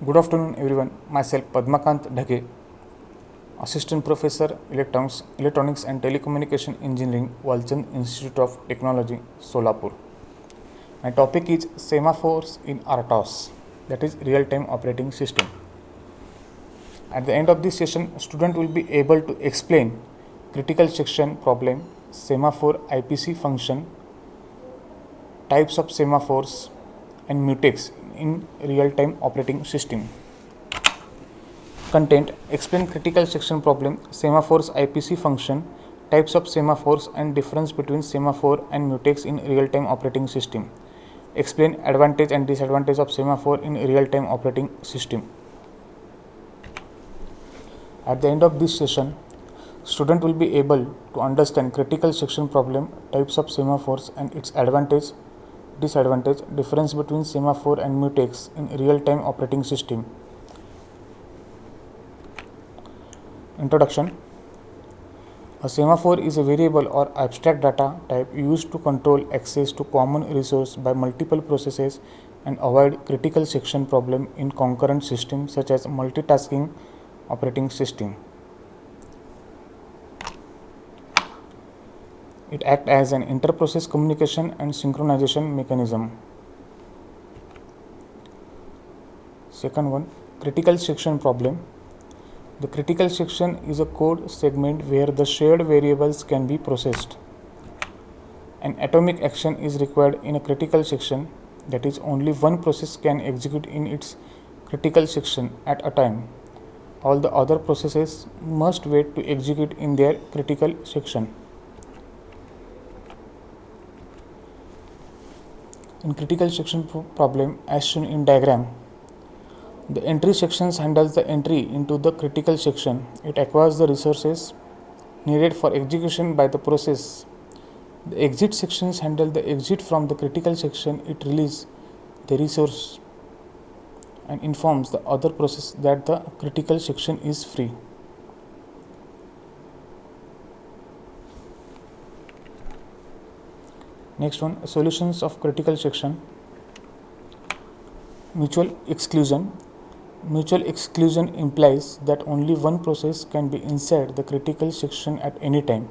Good afternoon, everyone. Myself Padmakant Dhake, Assistant Professor Electronics and Telecommunication Engineering, Walchand Institute of Technology, Solapur. My topic is semaphores in RTOS, that is Real-Time Operating System. At the end of this session, student will be able to explain critical section problem, semaphore IPC function, types of semaphores, and mutex in real-time operating system. Content: explain critical section problem, semaphores IPC function, types of semaphores and difference between semaphore and mutex in real-time operating system. Explain advantage and disadvantage of semaphore in real-time operating system. At the end of this session, student will be able to understand critical section problem, types of semaphores and its advantage, disadvantage, difference between semaphore and mutex in real-time operating system. Introduction. A semaphore is a variable or abstract data type used to control access to common resource by multiple processes and avoid critical section problem in concurrent systems such as multitasking operating system. It acts as an inter-process communication and synchronization mechanism. Second one, critical section problem. The critical section is a code segment where the shared variables can be processed. An atomic action is required in a critical section, that is, only one process can execute in its critical section at a time. All the other processes must wait to execute in their critical section. In critical section problem, as shown in diagram, the entry sections handles the entry into the critical section. It acquires the resources needed for execution by the process. The exit sections handle the exit from the critical section. It releases the resource and informs the other process that the critical section is free. Next one, solutions of critical section. Mutual exclusion. Mutual exclusion implies that only one process can be inside the critical section at any time.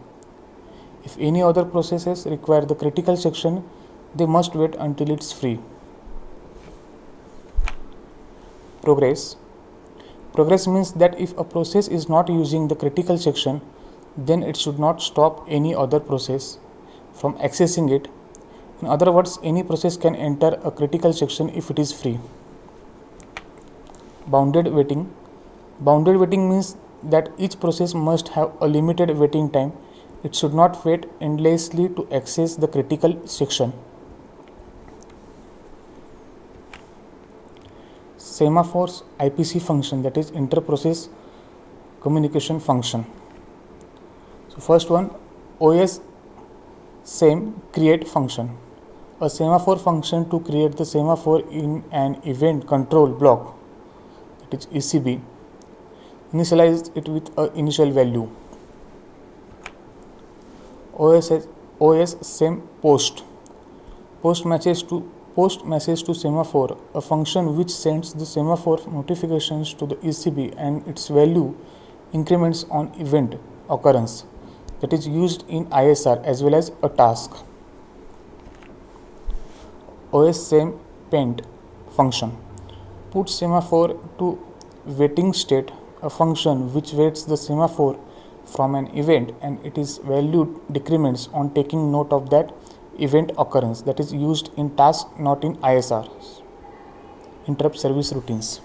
If any other processes require the critical section, they must wait until it's free. Progress. Progress means that if a process is not using the critical section, then it should not stop any other process from accessing it. In other words, any process can enter a critical section if it is free. Bounded waiting. Bounded waiting means that each process must have a limited waiting time. It should not wait endlessly to access the critical section. Semaphores IPC function, that is inter-process communication function. So first one, OS SEM create function. A semaphore function to create the semaphore in an event control block, that is ECB. Initialize it with an initial value. OS SEM post. Post message to semaphore, a function which sends the semaphore notifications to the ECB and its value increments on event occurrence, that is used in ISR as well as a task. OS SEM paint function. Put semaphore to waiting state, a function which waits the semaphore from an event and its value decrements on taking note of that event occurrence, that is used in task, not in ISR. Interrupt service routines.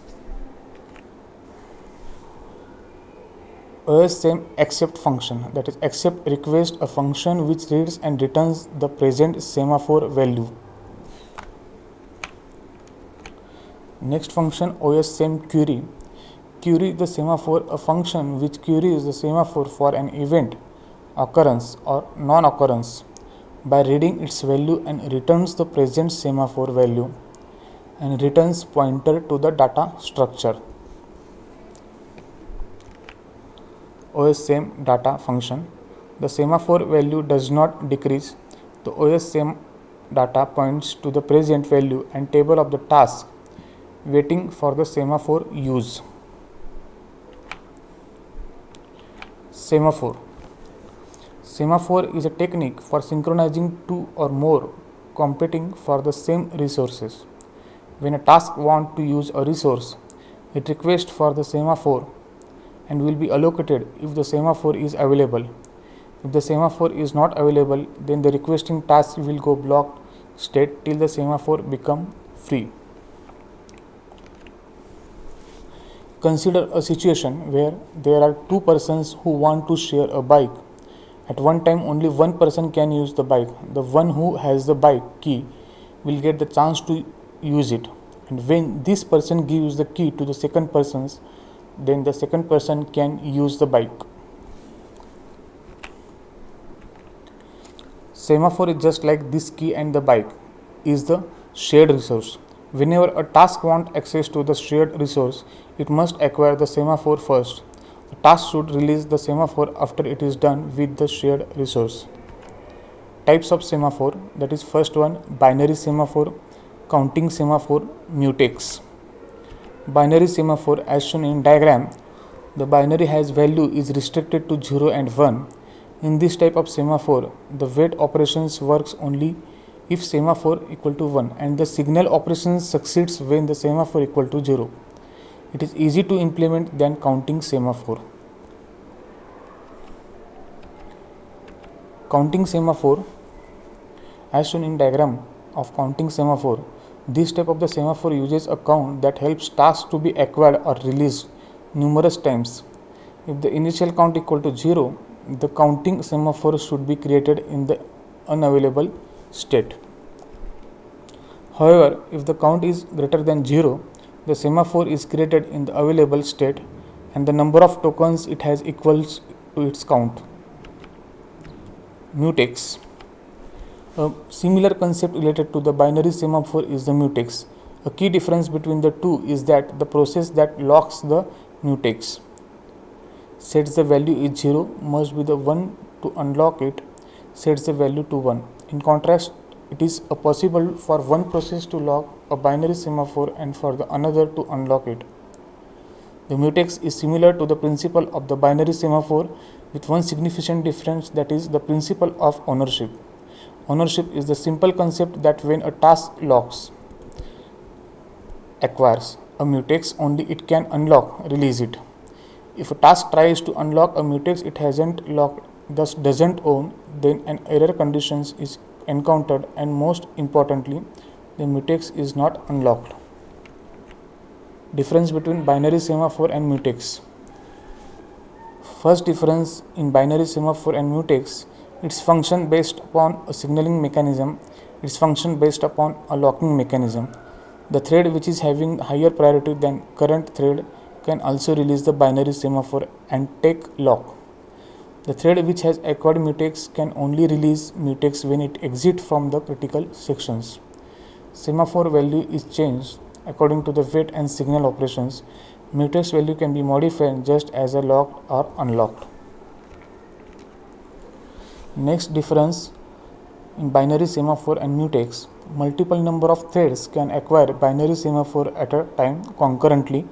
OS SEM accept function, that is accept request, a function which reads and returns the present semaphore value. Next function, OS SEM query. Query the semaphore, a function which queries the semaphore for an event, occurrence or non-occurrence by reading its value and returns the present semaphore value and returns pointer to the data structure. OS SEM data function. The semaphore value does not decrease. The OS SEM data points to the present value and table of the task waiting for the semaphore use. Semaphore. Semaphore is a technique for synchronizing two or more competing for the same resources. When a task wants to use a resource, it requests for the semaphore and will be allocated if the semaphore is available. If the semaphore is not available, then the requesting task will go blocked state till the semaphore become free. Consider a situation where there are two persons who want to share a bike. At one time, only one person can use the bike. The one who has the bike key will get the chance to use it. And when this person gives the key to the second person, then the second person can use the bike. Semaphore is just like this key, and the bike is the shared resource. Whenever a task wants access to the shared resource, it must acquire the semaphore first. The task should release the semaphore after it is done with the shared resource. Types of semaphore, that is first one, binary semaphore, counting semaphore, mutex. Binary semaphore, as shown in diagram, the binary has value is restricted to 0 and 1. In this type of semaphore, the wait operations works only if semaphore equal to 1 and the signal operation succeeds when the semaphore equal to 0. It is easy to implement than counting semaphore. Counting semaphore, as shown in diagram of counting semaphore, this type of the semaphore uses a count that helps tasks to be acquired or released numerous times. If the initial count equal to 0, the counting semaphore should be created in the unavailable state. However, if the count is greater than 0, the semaphore is created in the available state and the number of tokens it has equals to its count. Mutex. A similar concept related to the binary semaphore is the mutex. A key difference between the two is that the process that locks the mutex sets the value is 0 must be the one to unlock it sets the value to 1. In contrast, it is possible for one process to lock a binary semaphore and for the another to unlock it. The mutex is similar to the principle of the binary semaphore with one significant difference, that is the principle of ownership. Ownership is the simple concept that when a task acquires a mutex, only it can unlock, release it. If a task tries to unlock a mutex it hasn't locked, thus doesn't own, then an error condition is encountered and most importantly, the mutex is not unlocked. Difference between binary semaphore and mutex. First difference in binary semaphore and mutex, its function based upon a signaling mechanism, its function based upon a locking mechanism. The thread which is having higher priority than current thread can also release the binary semaphore and take lock. The thread which has acquired mutex can only release mutex when it exits from the critical sections. Semaphore value is changed according to the wait and signal operations. Mutex value can be modified just as a locked or unlocked. Next difference in binary semaphore and mutex, multiple number of threads can acquire binary semaphore at a time concurrently.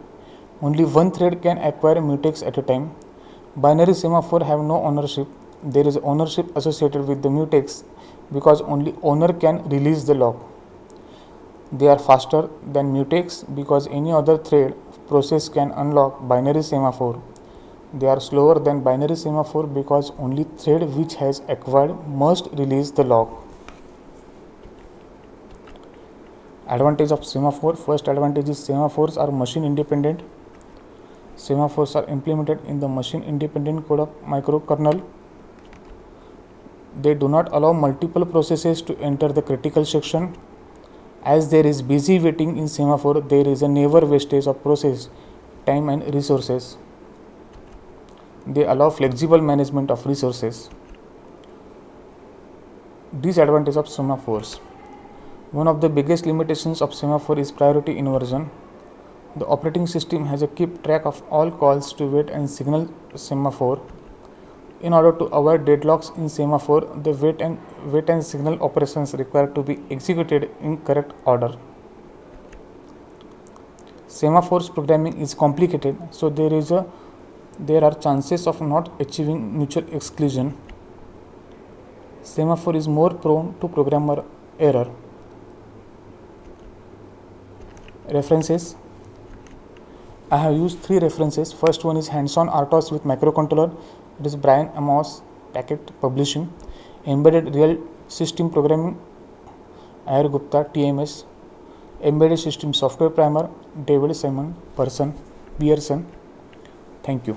Only one thread can acquire mutex at a time. Binary semaphore have no ownership. There is ownership associated with the mutex because only owner can release the lock. They are faster than mutex because any other thread process can unlock binary semaphore. They are slower than binary semaphore because only thread which has acquired must release the lock. Advantage of semaphore. First advantage is semaphores are machine independent. Semaphores are implemented in the machine independent code of microkernel. They do not allow multiple processes to enter the critical section. As there is busy waiting in semaphore, there is a never wastage of process, time and resources. They allow flexible management of resources. Disadvantage of semaphores. One of the biggest limitations of semaphore is priority inversion. The operating system has to keep track of all calls to wait and signal semaphore. In order to avoid deadlocks in semaphore, the wait and signal operations required to be executed in correct order. Semaphores programming is complicated, so there are chances of not achieving mutual exclusion. Semaphore is more prone to programmer error. References. I have used 3 references. First one is Hands-on RTOS with Microcontroller. It is Brian Amos, Packet Publishing. Embedded Real System Programming, Ayar Gupta, TMS. Embedded System Software Primer, David Simon Pearson. Thank you.